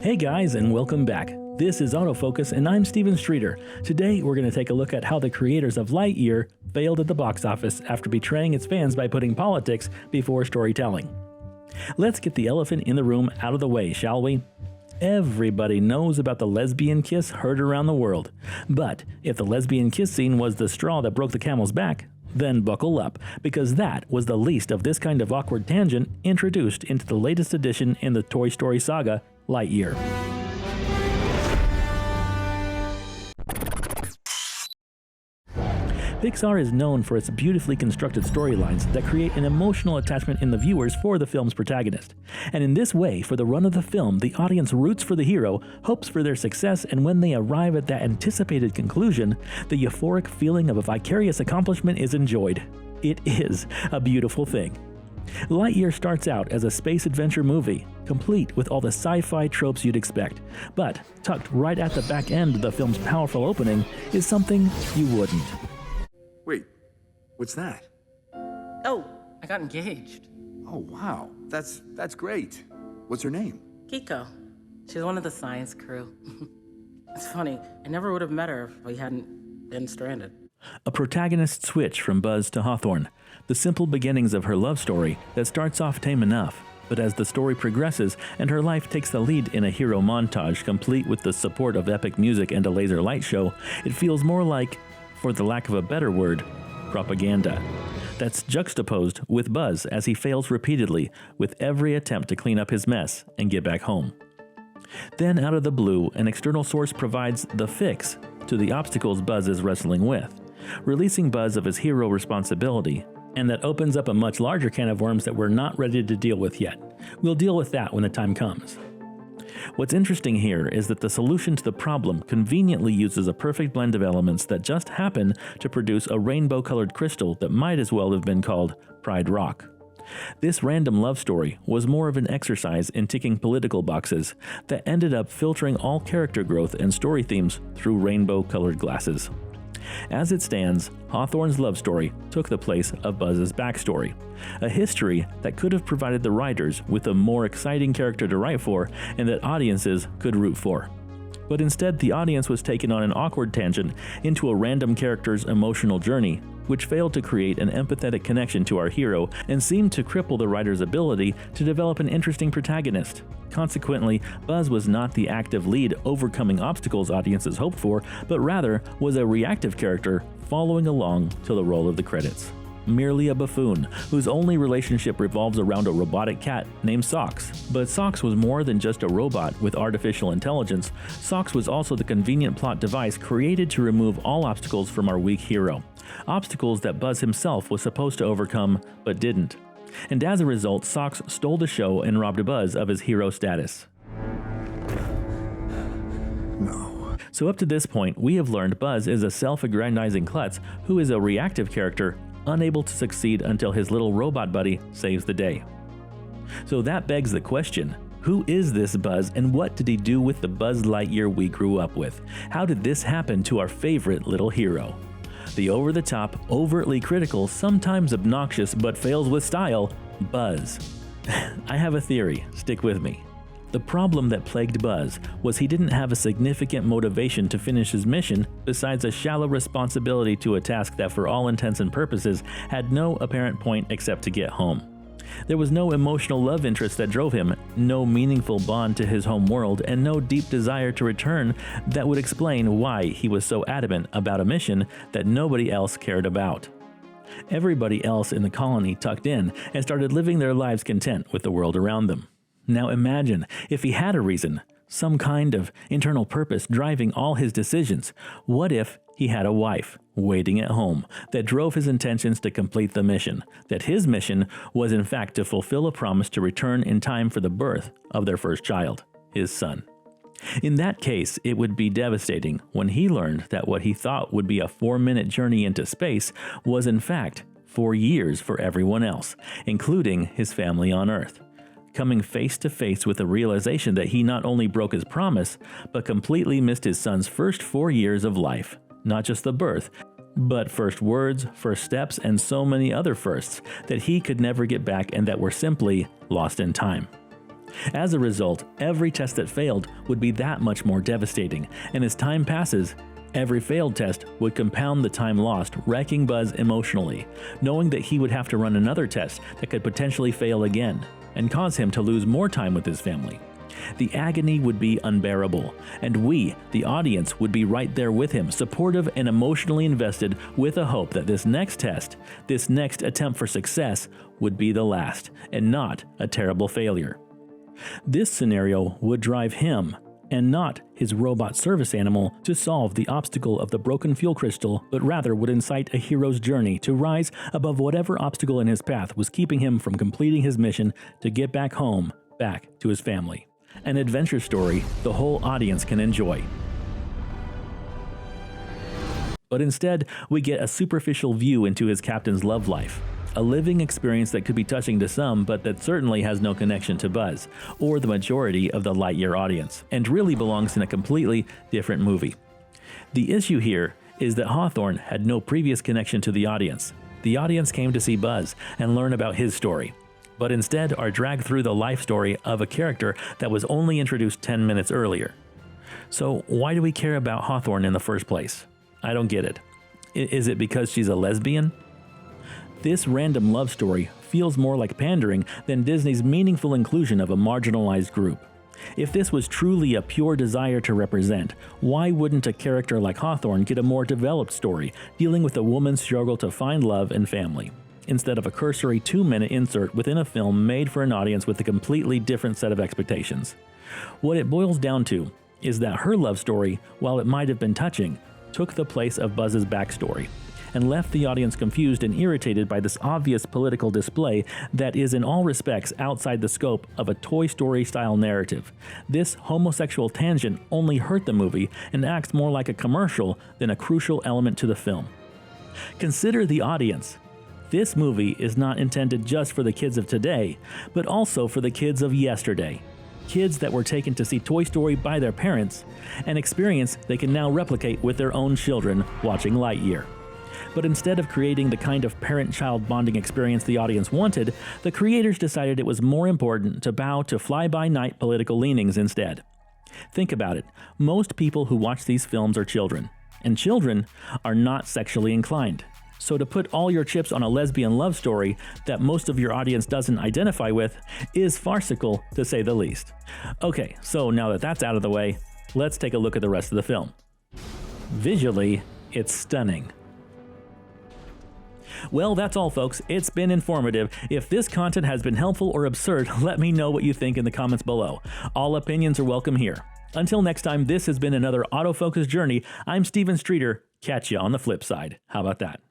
Hey guys, and welcome back. This is Autofocus, and I'm Steven Streeter. Today, we're going to take a look at how the creators of Lightyear failed at the box office after betraying its fans by putting politics before storytelling. Let's get the elephant in the room out of the way, shall we? Everybody knows about the lesbian kiss heard around the world. But if the lesbian kiss scene was the straw that broke the camel's back, then buckle up, because that was the least of this kind of awkward tangent introduced into the latest edition in the Toy Story saga, Lightyear. Pixar is known for its beautifully constructed storylines that create an emotional attachment in the viewers for the film's protagonist. And in this way, for the run of the film, the audience roots for the hero, hopes for their success, and when they arrive at that anticipated conclusion, the euphoric feeling of a vicarious accomplishment is enjoyed. It is a beautiful thing. Lightyear starts out as a space adventure movie, complete with all the sci-fi tropes you'd expect, but tucked right at the back end of the film's powerful opening is something you wouldn't. Wait, what's that? Oh, I got engaged. Oh, wow. That's great. What's her name? Kiko. She's one of the science crew. It's funny, I never would have met her if we hadn't been stranded. A protagonist switch from Buzz to Hawthorne, the simple beginnings of her love story that starts off tame enough, but as the story progresses and her life takes the lead in a hero montage complete with the support of epic music and a laser light show, it feels more like, for the lack of a better word, propaganda. That's juxtaposed with Buzz as he fails repeatedly with every attempt to clean up his mess and get back home. Then out of the blue, an external source provides the fix to the obstacles Buzz is wrestling with, releasing Buzz of his hero responsibility, and that opens up a much larger can of worms that we're not ready to deal with yet. We'll deal with that when the time comes. What's interesting here is that the solution to the problem conveniently uses a perfect blend of elements that just happen to produce a rainbow-colored crystal that might as well have been called Pride Rock. This random love story was more of an exercise in ticking political boxes that ended up filtering all character growth and story themes through rainbow-colored glasses. As it stands, Hawthorne's love story took the place of Buzz's backstory, a history that could have provided the writers with a more exciting character to write for and that audiences could root for. But instead, the audience was taken on an awkward tangent into a random character's emotional journey, which failed to create an empathetic connection to our hero and seemed to cripple the writer's ability to develop an interesting protagonist. Consequently, Buzz was not the active lead overcoming obstacles audiences hoped for, but rather was a reactive character following along to the roll of the credits. Merely a buffoon, whose only relationship revolves around a robotic cat named Socks. But Socks was more than just a robot with artificial intelligence. Socks was also the convenient plot device created to remove all obstacles from our weak hero. Obstacles that Buzz himself was supposed to overcome, but didn't. And as a result, Socks stole the show and robbed Buzz of his hero status. No. So up to this point, we have learned Buzz is a self-aggrandizing klutz who is a reactive character, unable to succeed until his little robot buddy saves the day. So that begs the question, who is this Buzz and what did he do with the Buzz Lightyear we grew up with? How did this happen to our favorite little hero? The over-the-top, overtly critical, sometimes obnoxious but fails with style, Buzz. I have a theory, stick with me. The problem that plagued Buzz was he didn't have a significant motivation to finish his mission besides a shallow responsibility to a task that for all intents and purposes had no apparent point except to get home. There was no emotional love interest that drove him, no meaningful bond to his home world, and no deep desire to return that would explain why he was so adamant about a mission that nobody else cared about. Everybody else in the colony tucked in and started living their lives content with the world around them. Now imagine if he had a reason, some kind of internal purpose driving all his decisions. What if he had a wife waiting at home that drove his intentions to complete the mission, that his mission was in fact to fulfill a promise to return in time for the birth of their first child, his son? In that case, it would be devastating when he learned that what he thought would be a 4-minute journey into space was in fact 4 years for everyone else, including his family on Earth. Coming face to face with the realization that he not only broke his promise, but completely missed his son's first 4 years of life. Not just the birth, but first words, first steps, and so many other firsts that he could never get back and that were simply lost in time. As a result, every test that failed would be that much more devastating, and as time passes, every failed test would compound the time lost, wrecking Buzz emotionally, knowing that he would have to run another test that could potentially fail again, and cause him to lose more time with his family. The agony would be unbearable, and we, the audience, would be right there with him, supportive and emotionally invested, with a hope that this next test, this next attempt for success, would be the last, and not a terrible failure. This scenario would drive him, and not his robot service animal, to solve the obstacle of the broken fuel crystal, but rather would incite a hero's journey to rise above whatever obstacle in his path was keeping him from completing his mission to get back home, back to his family. An adventure story the whole audience can enjoy. But instead, we get a superficial view into his captain's love life. A living experience that could be touching to some, but that certainly has no connection to Buzz, or the majority of the Lightyear audience, and really belongs in a completely different movie. The issue here is that Hawthorne had no previous connection to the audience. The audience came to see Buzz and learn about his story, but instead are dragged through the life story of a character that was only introduced 10 minutes earlier. So why do we care about Hawthorne in the first place? I don't get it. Is it because she's a lesbian? This random love story feels more like pandering than Disney's meaningful inclusion of a marginalized group. If this was truly a pure desire to represent, why wouldn't a character like Hawthorne get a more developed story dealing with a woman's struggle to find love and family, instead of a cursory 2-minute insert within a film made for an audience with a completely different set of expectations? What it boils down to is that her love story, while it might have been touching, took the place of Buzz's backstory, and left the audience confused and irritated by this obvious political display that is in all respects outside the scope of a Toy Story-style narrative. This homosexual tangent only hurt the movie and acts more like a commercial than a crucial element to the film. Consider the audience. This movie is not intended just for the kids of today, but also for the kids of yesterday. Kids that were taken to see Toy Story by their parents, an experience they can now replicate with their own children watching Lightyear. But instead of creating the kind of parent-child bonding experience the audience wanted, the creators decided it was more important to bow to fly-by-night political leanings instead. Think about it. Most people who watch these films are children, and children are not sexually inclined. So to put all your chips on a lesbian love story that most of your audience doesn't identify with is farcical, to say the least. Okay, so now that that's out of the way, let's take a look at the rest of the film. Visually, it's stunning. Well, that's all, folks. It's been informative. If this content has been helpful or absurd, let me know what you think in the comments below. All opinions are welcome here. Until next time, this has been another Autofocus Journey. I'm Steven Streeter. Catch you on the flip side. How about that?